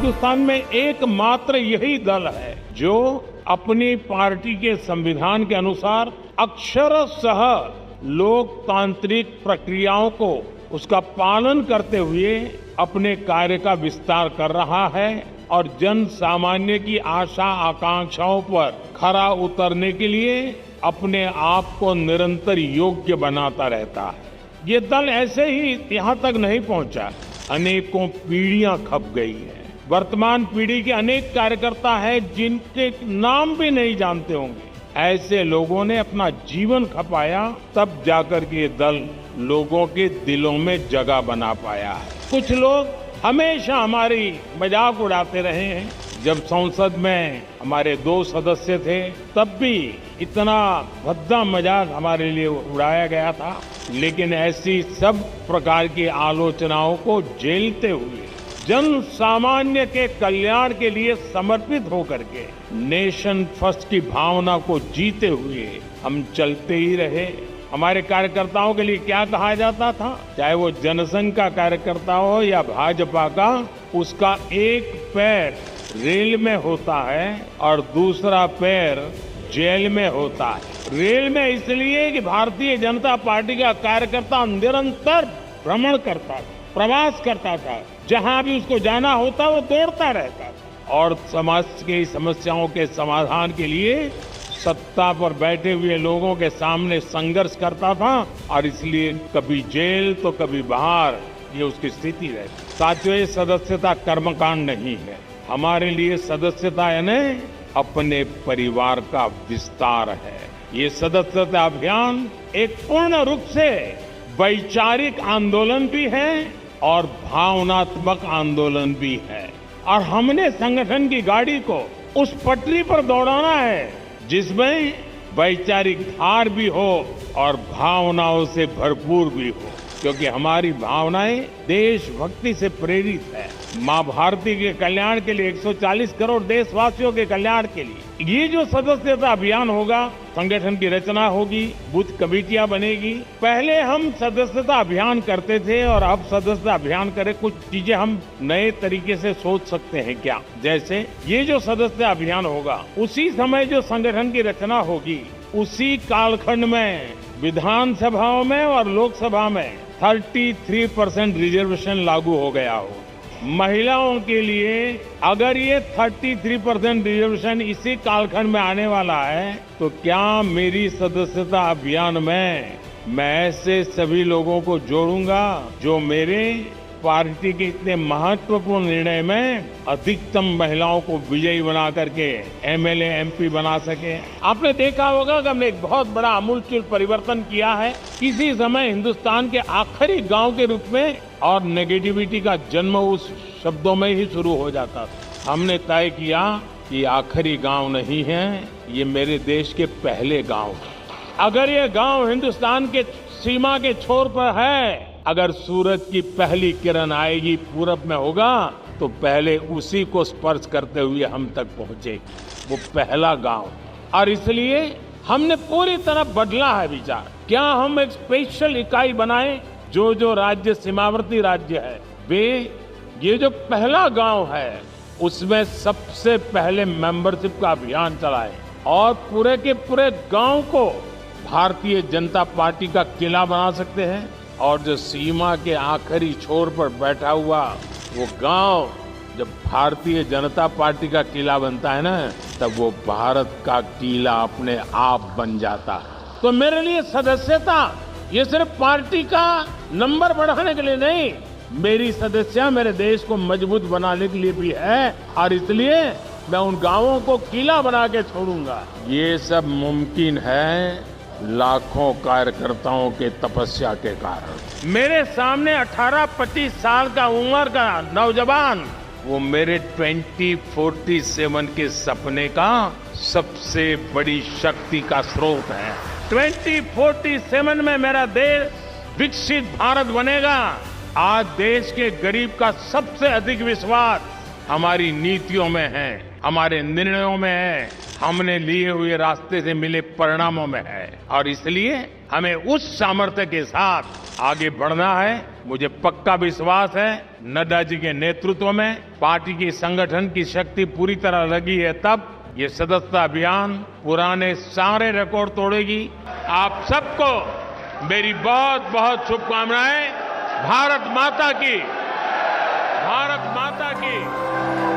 हिंदुस्तान में एकमात्र यही दल है जो अपनी पार्टी के संविधान के अनुसार अक्षरशः लोकतांत्रिक प्रक्रियाओं को उसका पालन करते हुए अपने कार्य का विस्तार कर रहा है और जन सामान्य की आशा आकांक्षाओं पर खरा उतरने के लिए अपने आप को निरंतर योग्य बनाता रहता है। ये दल ऐसे ही यहाँ तक नहीं पहुंचा, अनेकों पीढ़ियां खप गई हैं। वर्तमान पीढ़ी के अनेक कार्यकर्ता हैं जिनके नाम भी नहीं जानते होंगे। ऐसे लोगों ने अपना जीवन खपाया, तब जाकर के ये दल लोगों के दिलों में जगह बना पाया है। कुछ लोग हमेशा हमारी मजाक उड़ाते रहे हैं। जब संसद में हमारे 2 सदस्य थे तब भी इतना भद्दा मजाक हमारे लिए उड़ाया गया था, लेकिन ऐसी सब प्रकार की आलोचनाओं को झेलते हुए जन सामान्य के कल्याण के लिए समर्पित होकर के नेशन फर्स्ट की भावना को जीते हुए हम चलते ही रहे। हमारे कार्यकर्ताओं के लिए क्या कहा जाता था, चाहे वो जनसंघ का कार्यकर्ता हो या भाजपा का, उसका एक पैर रेल में होता है और दूसरा पैर जेल में होता है। रेल में इसलिए कि भारतीय जनता पार्टी का कार्यकर्ता निरंतर भ्रमण करता था, प्रवास करता था, जहां भी उसको जाना होता वो दौड़ता रहता था और समाज की समस्याओं के समाधान के लिए सत्ता पर बैठे हुए लोगों के सामने संघर्ष करता था और इसलिए कभी जेल तो कभी बाहर, ये उसकी स्थिति रहती। साथियों, ये सदस्यता कर्मकांड नहीं है। हमारे लिए सदस्यता यानी अपने परिवार का विस्तार है। ये सदस्यता अभियान एक पूर्ण रूप से वैचारिक आंदोलन भी है और भावनात्मक आंदोलन भी है और हमने संगठन की गाड़ी को उस पटरी पर दौड़ाना है जिसमें वैचारिक धार भी हो और भावनाओं से भरपूर भी हो, क्योंकि हमारी भावनाएं देशभक्ति से प्रेरित है। माँ भारती के कल्याण के लिए, 140 करोड़ देशवासियों के कल्याण के लिए ये जो सदस्यता अभियान होगा, संगठन की रचना होगी, बूथ कमेटियां बनेगी। पहले हम सदस्यता अभियान करते थे और अब सदस्यता अभियान करें, कुछ चीजें हम नए तरीके से सोच सकते हैं क्या? जैसे ये जो सदस्यता अभियान होगा, उसी समय जो संगठन की रचना होगी, उसी कालखंड में विधानसभाओं में और लोकसभा में 33% रिजर्वेशन लागू हो गया हो। महिलाओं के लिए अगर ये 33% रिजर्वेशन इसी कालखंड में आने वाला है, तो क्या मेरी सदस्यता अभियान में मैं ऐसे सभी लोगों को जोड़ूंगा जो मेरे पार्टी के इतने महत्वपूर्ण निर्णय में अधिकतम महिलाओं को विजयी बना करके एमएलए एमपी बना सके। आपने देखा होगा कि हमने एक बहुत बड़ा आमूलचूल परिवर्तन किया है। किसी समय हिंदुस्तान के आखिरी गांव के रूप में और नेगेटिविटी का जन्म उस शब्दों में ही शुरू हो जाता था। हमने तय किया कि आखिरी गांव नहीं है, ये मेरे देश के पहले गांव है। अगर ये गांव हिंदुस्तान के सीमा के छोर पर है, अगर सूरज की पहली किरण आएगी पूरब में होगा, तो पहले उसी को स्पर्श करते हुए हम तक पहुंचेगी, वो पहला गांव। और इसलिए हमने पूरी तरह बदला है विचार। क्या हम एक स्पेशल इकाई बनाएं, जो राज्य सीमावर्ती राज्य है, वे ये जो पहला गांव है उसमें सबसे पहले मेंबरशिप का अभियान चलाएं और पूरे के पूरे गांव को भारतीय जनता पार्टी का किला बना सकते हैं। और जो सीमा के आखिरी छोर पर बैठा हुआ वो गांव जब भारतीय जनता पार्टी का किला बनता है ना, तब वो भारत का किला अपने आप बन जाता है। तो मेरे लिए सदस्यता ये सिर्फ पार्टी का नंबर बढ़ाने के लिए नहीं, मेरी सदस्यता मेरे देश को मजबूत बनाने के लिए भी है और इसलिए मैं उन गांवों को किला बना के छोड़ूंगा। ये सब मुमकिन है लाखों कार्यकर्ताओं के तपस्या के कारण। मेरे सामने 18-25 साल का उम्र का नौजवान, वो मेरे 2047 के सपने का सबसे बड़ी शक्ति का स्रोत है। 2047 में मेरा देश विकसित भारत बनेगा। आज देश के गरीब का सबसे अधिक विश्वास हमारी नीतियों में है, हमारे निर्णयों में है, हमने लिए हुए रास्ते से मिले परिणामों में है और इसलिए हमें उस सामर्थ्य के साथ आगे बढ़ना है। मुझे पक्का विश्वास है नड्डा जी के नेतृत्व में पार्टी की संगठन की शक्ति पूरी तरह लगी है, तब ये सदस्यता अभियान पुराने सारे रिकॉर्ड तोड़ेगी। आप सबको मेरी बहुत बहुत शुभकामनाएं। भारत माता की, भारत माता की।